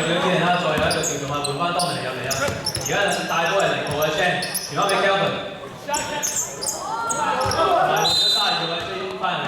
佢見下再有一個調動啊，換翻當明入嚟啊！而家帶波係0號嘅 Chan， 傳翻俾 Kelvin， 換咗32位追翻嚟。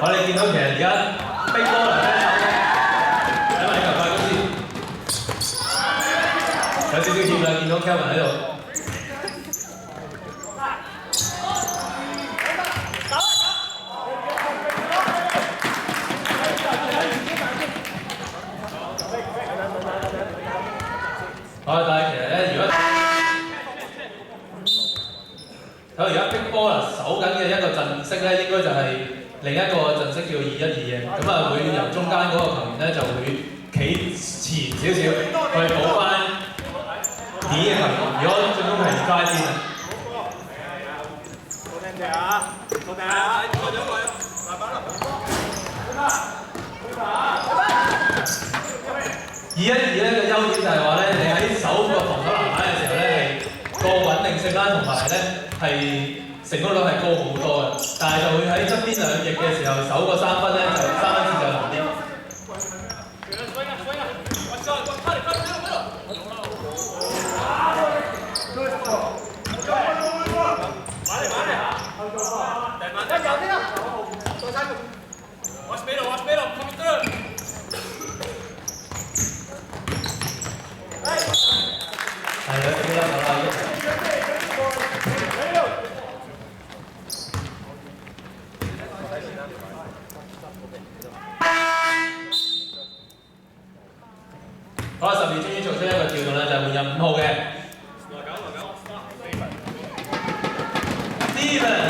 我哋見到其實而家逼波嚟咧，睇埋呢球快攻先，有少少協啦，見到 Kelvin 喺度。但係其實咧，如果睇而家逼波啦，守緊嘅一個陣式咧，應該就係另一個陣式叫2-1-2嘅，咁啊會由中間嗰個球員咧就會企前少少去補翻2嘅球員。如果進攻係drive先啊。2-1-2咧嘅優點就係話咧，你喺守個防守籃板嘅時候咧，係個穩定性啦，同埋咧係成功率係高好多嘅，但係就會喺側邊兩翼嘅時候守個3分咧，就3分線就難啲。係啦，呢粒球啦。好啦，12終於做出一個調動啦，就係換入5號嘅 Steven。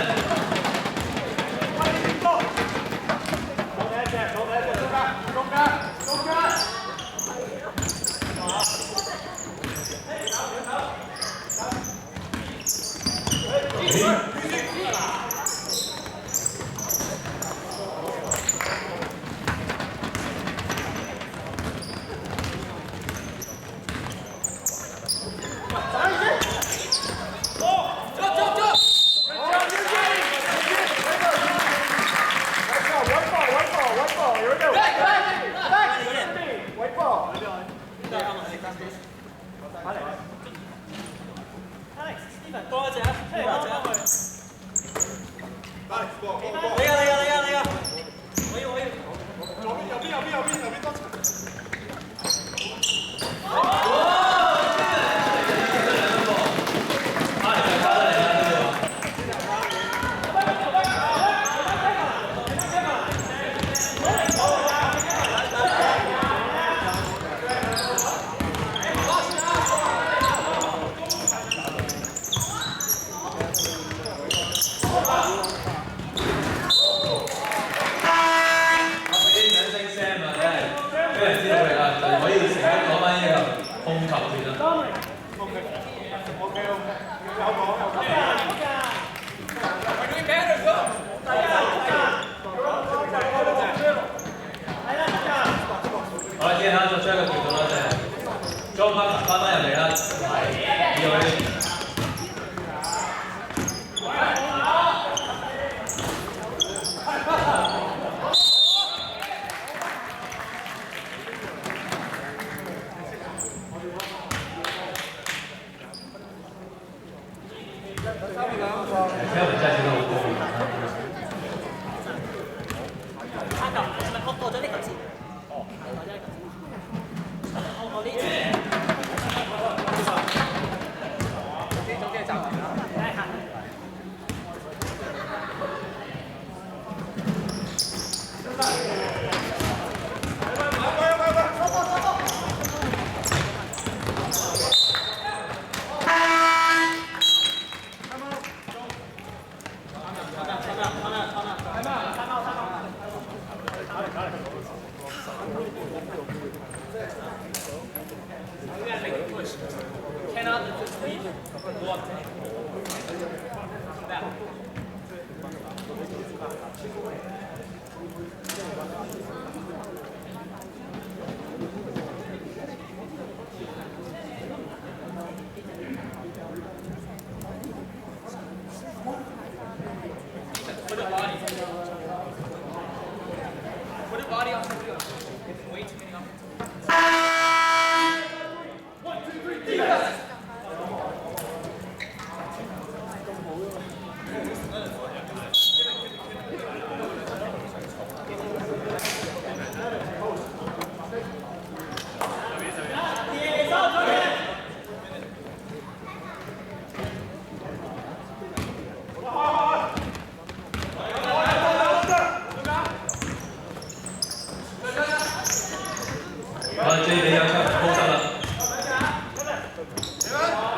我哋 J 比有出高質啦，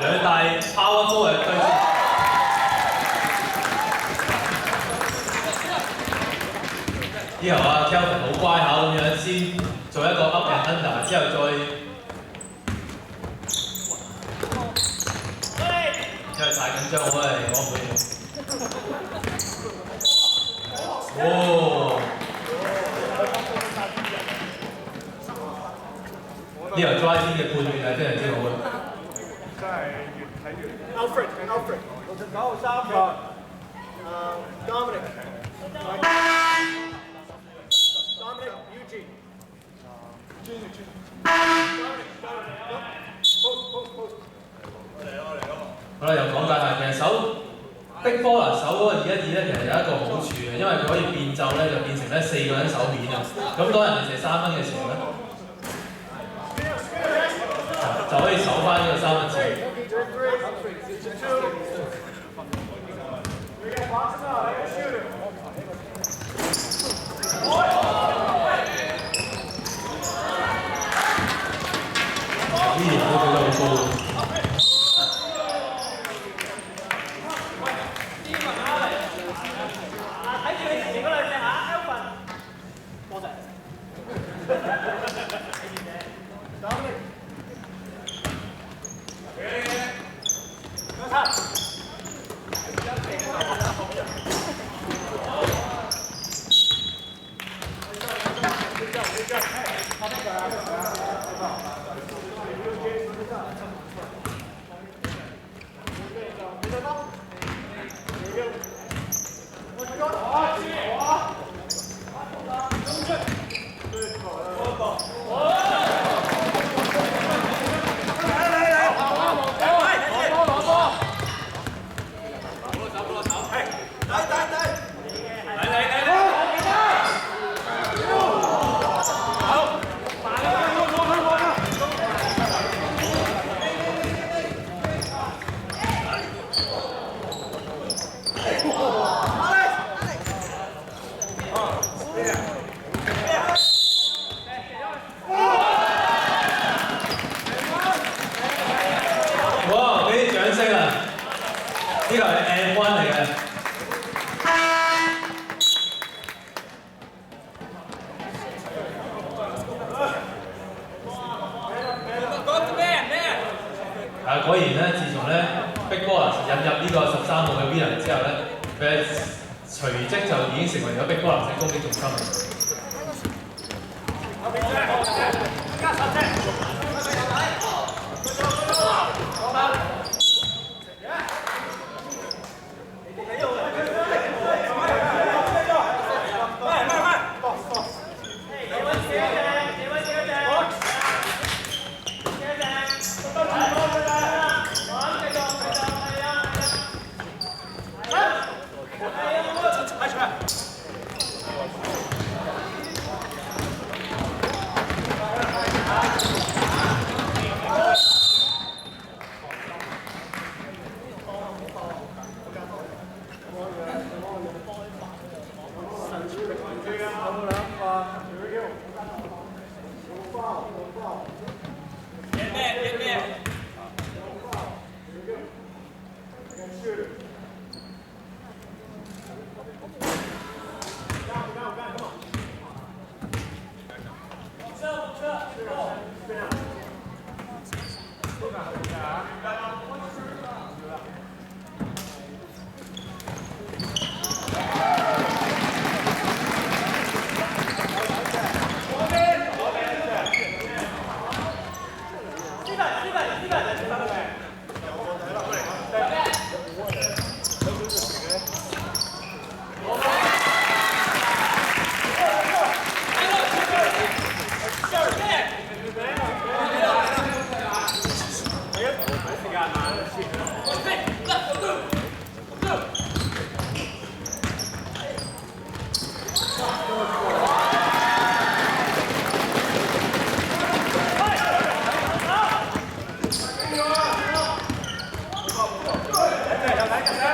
兩大 power forward 對戰。之後啊 Kelvin 好乖巧咁樣先做一個 up and under， 之後再因為太緊張，我係攞唔到。哦！呢個 drive 天嘅判斷係非常之好嘅。真係越睇越。Alfred， 69、3個。Dominic。Dominic Eugene。好啦，又講解下，其實守逼波啦，守嗰個2-1-2咧，其實有一個好處嘅，因為佢可以變奏咧，就變成咧4個人守面啊。咁當人哋射3分嘅時候咧，就可以守翻呢個3分線。依然都做得好高。呢個係 M1 嚟嘅。果然咧，自從咧Big Ballers引入呢個13號嘅 William 之後咧，佢隨即就已經成為咗Big Ballers嘅攻擊重心。睇